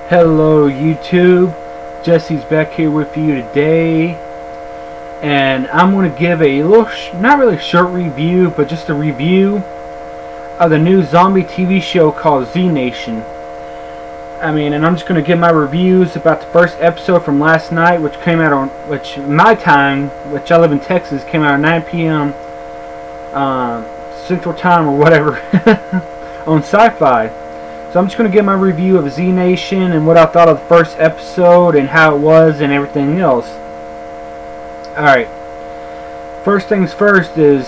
Hello YouTube, Jesse's back here with you today, and I'm going to give a little, not really short review, but just a review of the new zombie TV show called Z Nation. And I'm just going to give my reviews about the first episode from last night, which came out on, my time, which I live in Texas, came out at 9 p.m. Central Time or whatever on Sci-Fi. So I'm just going to give my review of Z Nation and what I thought of the first episode and how it was and everything else. Alright. First things first is,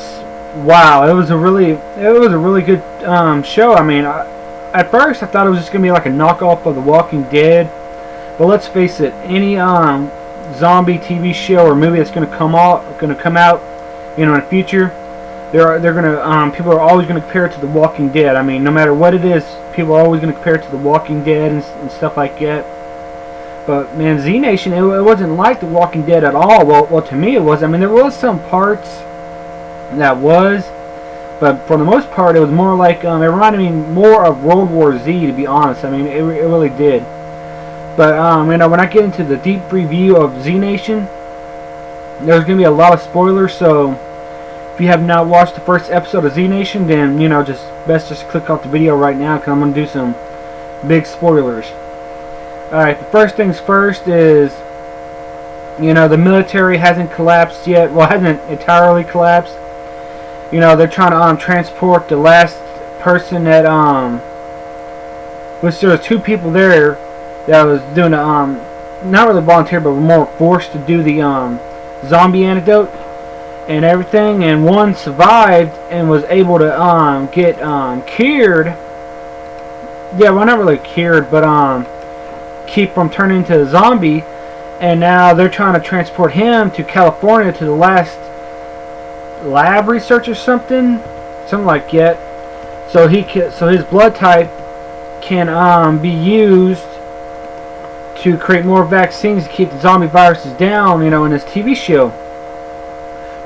wow, it was a really good show. At first I thought it was just going to be like a knockoff of The Walking Dead. But let's face it, any zombie TV show or movie that's going to come out, in the future, people are always going to compare it to The Walking Dead. No matter what it is, people are always going to compare it to The Walking Dead and stuff like that. But man, Z Nation, it wasn't like The Walking Dead at all. Well, to me it was. There was some parts that was, but for the most part, it was more like it reminded me more of World War Z, to be honest. It really did. But when I get into the deep review of Z Nation, there's going to be a lot of spoilers. So if you have not watched the first episode of Z Nation, then just click off the video right now, because I'm going to do some big spoilers. Alright, the first things first is, the military hasn't collapsed yet. Well, hasn't entirely collapsed. They're trying to transport the last person that which there was two people there that was doing not really volunteer, but were more forced to do the zombie antidote and everything, and one survived and was able to get cured. Yeah, well, not really cured, but keep from turning into a zombie. And now they're trying to transport him to California to the last lab research or something like that. So his blood type can be used to create more vaccines to keep the zombie viruses down, in this TV show.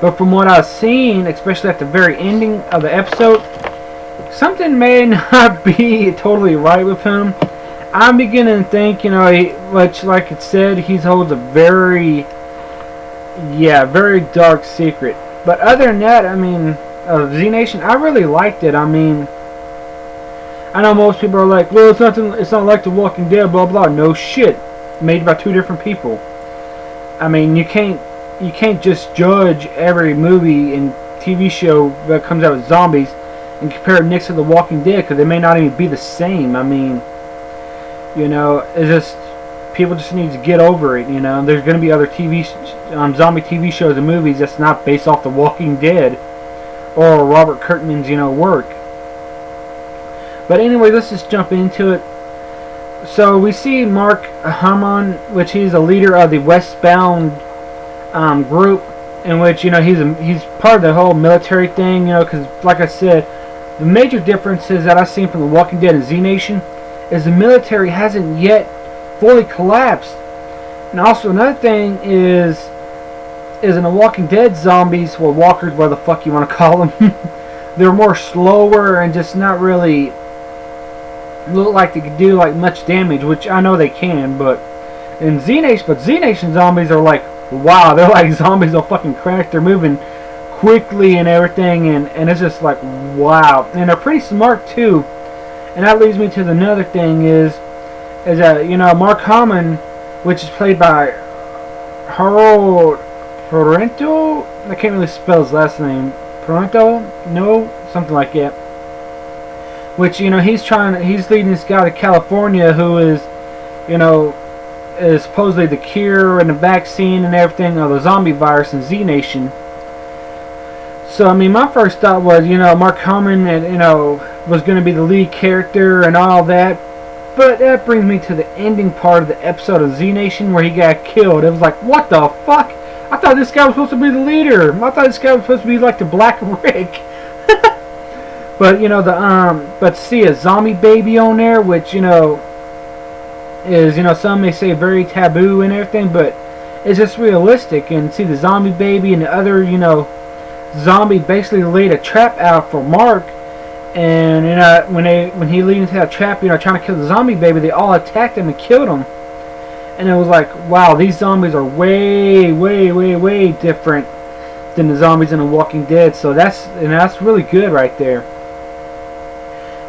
But from what I've seen, especially at the very ending of the episode, something may not be totally right with him. I'm beginning to think, which, like it said, he holds a very dark secret. But other than that, of Z Nation, I really liked it. I know most people are like, well, it's not like The Walking Dead, blah blah. No shit, made by two different people. You can't just judge every movie and TV show that comes out with zombies and compare it next to The Walking Dead, because they may not even be the same. It's just, people just need to get over it. There's going to be other zombie TV shows and movies that's not based off The Walking Dead or Robert Kirkman's work. But anyway, let's just jump into it. So we see Mark Hammond, which he's a leader of the Westbound group, in which he's part of the whole military thing. Because like I said, the major differences that I've seen from The Walking Dead and Z Nation is the military hasn't yet fully collapsed. And also another thing is in The Walking Dead, zombies, or walkers, whatever the fuck you want to call them, they're more slower and just not really look like they could do like much damage, which I know they can. But in Z Nation zombies are like, wow, they're like zombies on fucking crack. They're moving quickly and everything, and it's just like, wow. And they're pretty smart too. And that leads me to another thing is that, Mark Hammond, which is played by Harold Perrineau, I can't really spell his last name, something like that, which, he's leading this guy to California who is, is supposedly the cure and the vaccine and everything of the zombie virus in Z Nation. So, my first thought was, Mark Hammond, was going to be the lead character and all that. But that brings me to the ending part of the episode of Z Nation where he got killed. It was like, what the fuck? I thought this guy was supposed to be the leader. I thought this guy was supposed to be like the Black Rick. But, but to see a zombie baby on there, which, is, some may say very taboo and everything, but it's just realistic. And see the zombie baby and the other, zombie basically laid a trap out for Mark, And when he lead into that trap, trying to kill the zombie baby, they all attacked him and killed him. And it was like, wow, these zombies are way, way, way, way different than the zombies in The Walking Dead. So that's really good right there.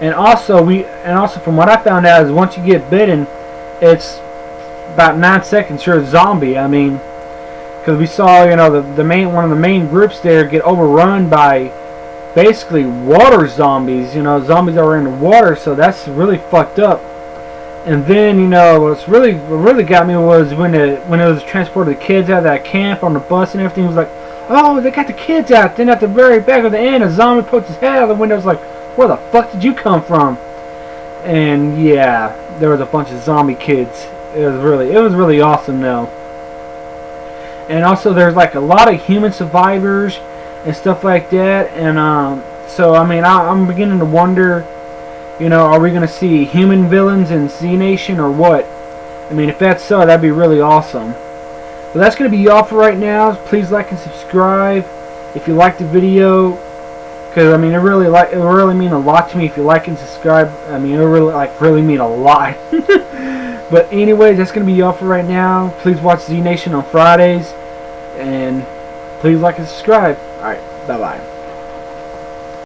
And also from what I found out is once you get bitten, it's about 9 seconds you're a zombie. I mean, because we saw one of the main groups there get overrun by basically water zombies. Zombies that were in the water. So that's really fucked up. And then what really got me was when it was transporting the kids out of that camp on the bus and everything. Was like, oh, they got the kids out. Then at the very back of the end, a zombie poked his head out the window. Was like, where the fuck did you come from? And yeah, there was a bunch of zombie kids. It was really awesome though. And also there's like a lot of human survivors and stuff like that. And so I mean I'm beginning to wonder, are we gonna see human villains in Z Nation or what? I mean, if that's so, that'd be really awesome. But that's gonna be all for right now. Please like and subscribe if you like the video, because I mean it really mean a lot to me if you like and subscribe. I mean, it really mean a lot. But anyways, that's gonna be all for right now. Please watch Z Nation on Fridays, and please like and subscribe. All right, bye bye.